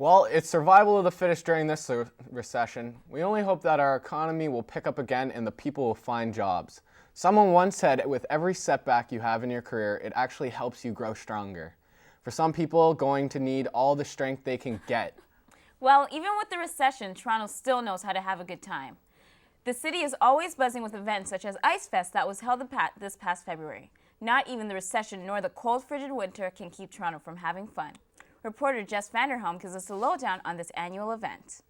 Well, it's survival of the fittest during this recession. We only hope that our economy will pick up again and the people will find jobs. Someone once said, with every setback you have in your career, it actually helps you grow stronger. For some people, going to need all the strength they can get. Well, even with the recession, Toronto still knows how to have a good time. The city is always buzzing with events such as Ice Fest that was held this past February. Not even the recession nor the cold, frigid winter can keep Toronto from having fun. Reporter Jess Vanderhelm gives us a lowdown on this annual event.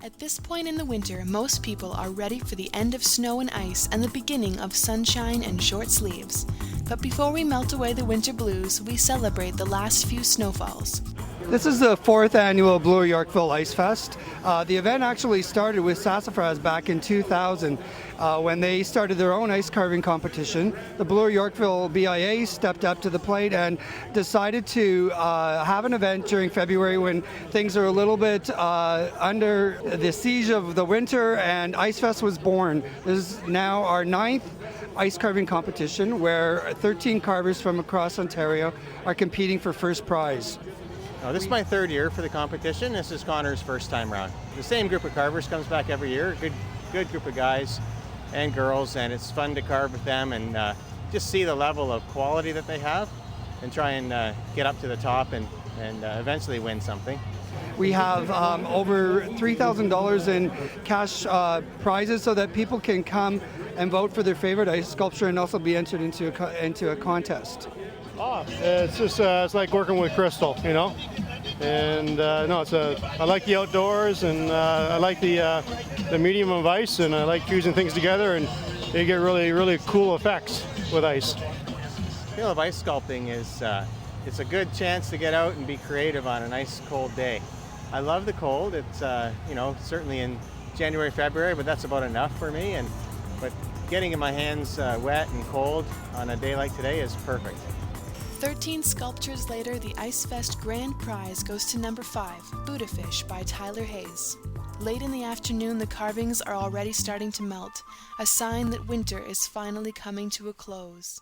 At this point in the winter, most people are ready for the end of snow and ice and the beginning of sunshine and short sleeves. But before we melt away the winter blues, we celebrate the last few snowfalls. This is the 4th annual Bloor Yorkville Ice Fest. The event actually started with Sassafras back in 2000 when they started their own ice carving competition. The Bloor Yorkville BIA stepped up to the plate and decided to have an event during February when things are a little bit under the siege of the winter, and Ice Fest was born. This is now our 9th ice carving competition where 13 carvers from across Ontario are competing for first prize. This is my 3rd year for the competition. This is Connor's first time round. The same group of carvers comes back every year. Good group of guys and girls, and it's fun to carve with them and just see the level of quality that they have and try and get up to the top and eventually win something. We have over $3,000 in cash prizes so that people can come and vote for their favorite ice sculpture and also be entered into a contest. It's just it's like working with crystal, you know. And no, I like the outdoors, and I like the medium of ice, and I like fusing things together, and you get really cool effects with ice. The feel of ice sculpting is it's a good chance to get out and be creative on a nice cold day. I love the cold. It's certainly in January, February, but that's about enough for me. But getting in my hands wet and cold on a day like today is perfect. 13 sculptures later, the Ice Fest Grand Prize goes to number 5, Buddha Fish by Tyler Hayes. Late in the afternoon, the carvings are already starting to melt, a sign that winter is finally coming to a close.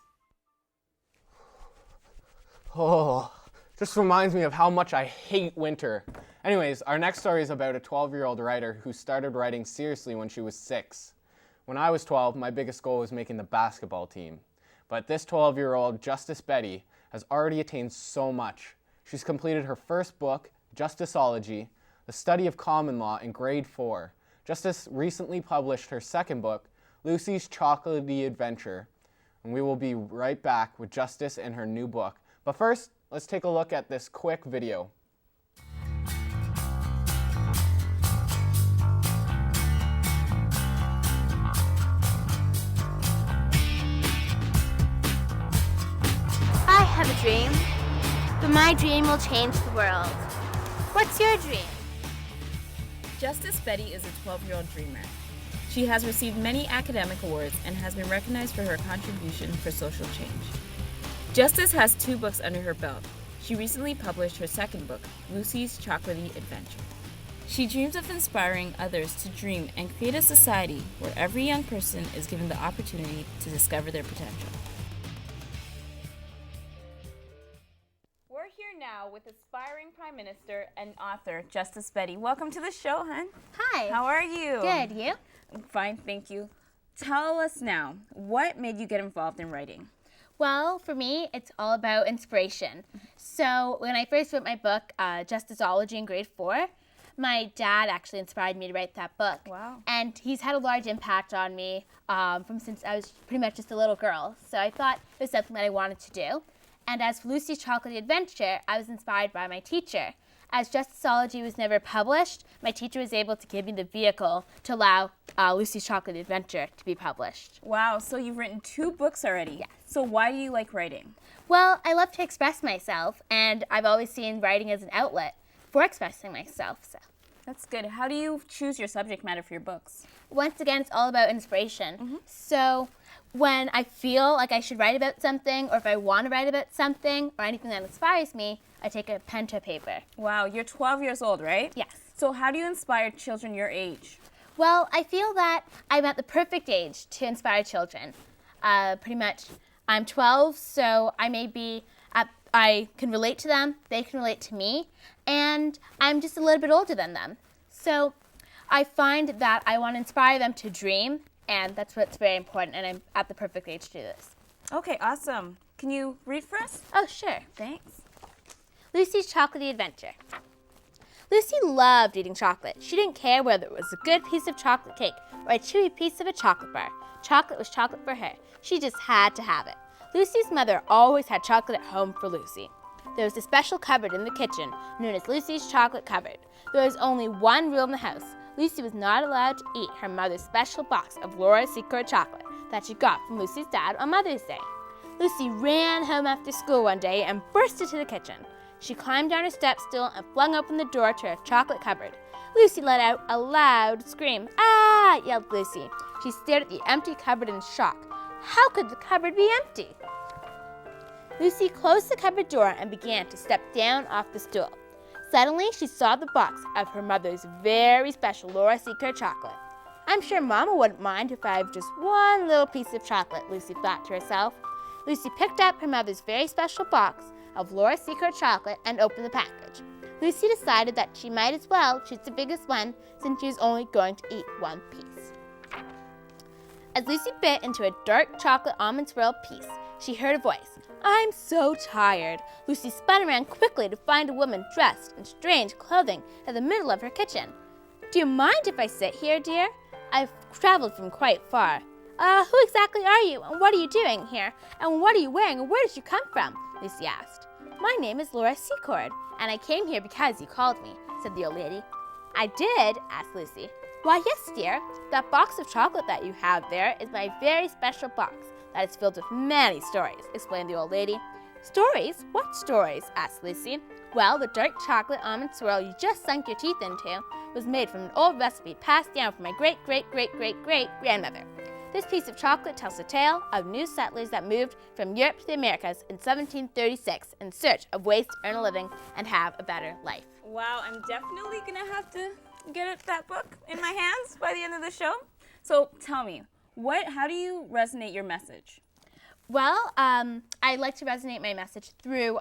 Oh, just reminds me of how much I hate winter. Anyways, our next story is about a 12-year-old writer who started writing seriously when she was 6. When I was 12, my biggest goal was making the basketball team. But this 12-year-old, Justice Betty, has already attained so much. She's completed her first book, Justiceology, the study of common law, in grade 4. Justice recently published her second book, Lucy's Chocolatey Adventure. And we will be right back with Justice and her new book. But first, let's take a look at this quick video. I have a dream, but my dream will change the world. What's your dream? Justice Betty is a 12-year-old dreamer. She has received many academic awards and has been recognized for her contribution for social change. Justice has 2 books under her belt. She recently published her second book, Lucy's Chocolatey Adventure. She dreams of inspiring others to dream and create a society where every young person is given the opportunity to discover their potential. We're here now with aspiring Prime Minister and author Justice Betty. Welcome to the show, hon. Hi. How are you? Good, you? I'm fine, thank you. Tell us now, what made you get involved in writing? Well, for me, it's all about inspiration. So when I first wrote my book, Justiceology in grade 4, my dad actually inspired me to write that book. Wow. And he's had a large impact on me from since I was pretty much just a little girl. So I thought it was something that I wanted to do. And as for Lucy's Chocolatey Adventure, I was inspired by my teacher. As Justiceology was never published, my teacher was able to give me the vehicle to allow Lucy's Chocolatey Adventure to be published. Wow, so you've written 2 books already. Yes. So why do you like writing? Well, I love to express myself, and I've always seen writing as an outlet for expressing myself. So That's good. How do you choose your subject matter for your books? once again, it's all about inspiration. So when I feel like I should write about something, or if I want to write about something, or anything that inspires me, I take a pen to paper. Wow, you're 12 years old, right? Yes. So how do you inspire children your age? Well, I feel that I'm at the perfect age to inspire children. Pretty much, I'm 12, so I may be at I can relate to them, they can relate to me, and I'm just a little bit older than them. So I find that I want to inspire them to dream, and that's what's very important, and I'm at the perfect age to do this. Okay, awesome. Can you read for us? Oh, sure. Thanks. Lucy's Chocolatey Adventure. Lucy loved eating chocolate. She didn't care whether it was a good piece of chocolate cake or a chewy piece of a chocolate bar. Chocolate was chocolate for her. She just had to have it. Lucy's mother always had chocolate at home for Lucy. There was a special cupboard in the kitchen known as Lucy's chocolate cupboard. There was only one rule in the house. Lucy was not allowed to eat her mother's special box of Laura's Secret chocolate that she got from Lucy's dad on Mother's Day. Lucy ran home after school one day and burst into the kitchen. She climbed down her step stool and flung open the door to her chocolate cupboard. Lucy let out a loud scream. "Ah!" yelled Lucy. She stared at the empty cupboard in shock. How could the cupboard be empty? Lucy closed the cupboard door and began to step down off the stool. Suddenly, she saw the box of her mother's very special Laura's Secret chocolate. I'm sure Mama wouldn't mind if I have just one little piece of chocolate, Lucy thought to herself. Lucy picked up her mother's very special box of Laura's Secret chocolate and opened the package. Lucy decided that she might as well choose the biggest one since she was only going to eat one piece. As Lucy bit into a dark chocolate almond swirl piece, she heard a voice. I'm so tired. Lucy spun around quickly to find a woman dressed in strange clothing in the middle of her kitchen. Do you mind if I sit here, dear? I've traveled from quite far. Who exactly are you, and what are you doing here, and what are you wearing, and where did you come from? Lucy asked. My name is Laura Secord, and I came here because you called me, said the old lady. I did? Asked Lucy. Why, yes, dear. That box of chocolate that you have there is my very special box that is filled with many stories, explained the old lady. Stories? What stories? Asked Lucy. Well, the dark chocolate almond swirl you just sunk your teeth into was made from an old recipe passed down from my great-great-great-great-great-grandmother. This piece of chocolate tells the tale of new settlers that moved from Europe to the Americas in 1736 in search of ways to earn a living and have a better life. Wow, I'm definitely going to have to get that book in my hands by the end of the show. So tell me, how do you resonate your message? Well, I like to resonate my message through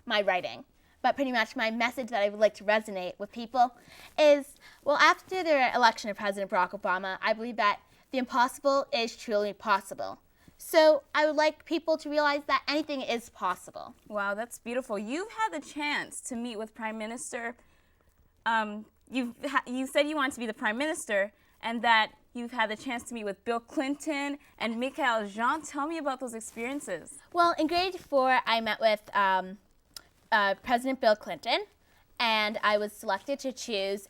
my writing. But pretty much my message that I would like to resonate with people is, well, after the election of President Barack Obama, I believe that the impossible is truly possible. So I would like people to realize that anything is possible. Wow, that's beautiful. You've had the chance to meet with Prime Minister. You said you wanted to be the Prime Minister, and that you've had the chance to meet with Bill Clinton and Michael Jean. Tell me about those experiences. Well, in grade 4, I met with President Bill Clinton, and I was selected to choose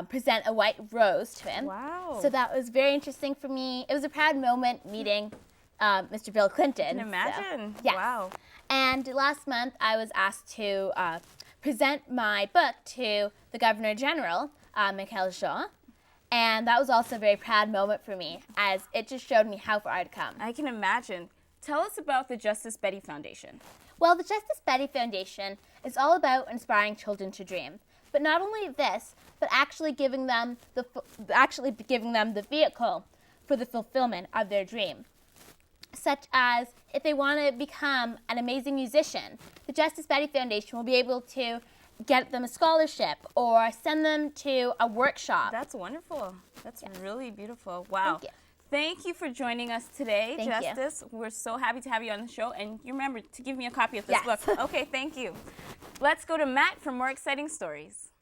present a white rose to him. Wow. So that was very interesting for me. It was a proud moment meeting Mr. Bill Clinton. I can imagine. So, yes. Wow. And last month, I was asked to present my book to the Governor General, Michael Jean. And that was also a very proud moment for me, as it just showed me how far I'd come. I can imagine. Tell us about the Justice Betty Foundation. Well, the Justice Betty Foundation is all about inspiring children to dream. But not only this, but actually giving them the vehicle for the fulfillment of their dream. Such as if they want to become an amazing musician, the Justice Betty Foundation will be able to get them a scholarship or send them to a workshop. That's wonderful. That's really beautiful. Wow. Thank you. Thank you for joining us today, Thank you. Justice. We're so happy to have you on the show. And you remember to give me a copy of this Yes. book. Okay, thank you. Let's go to Matt for more exciting stories.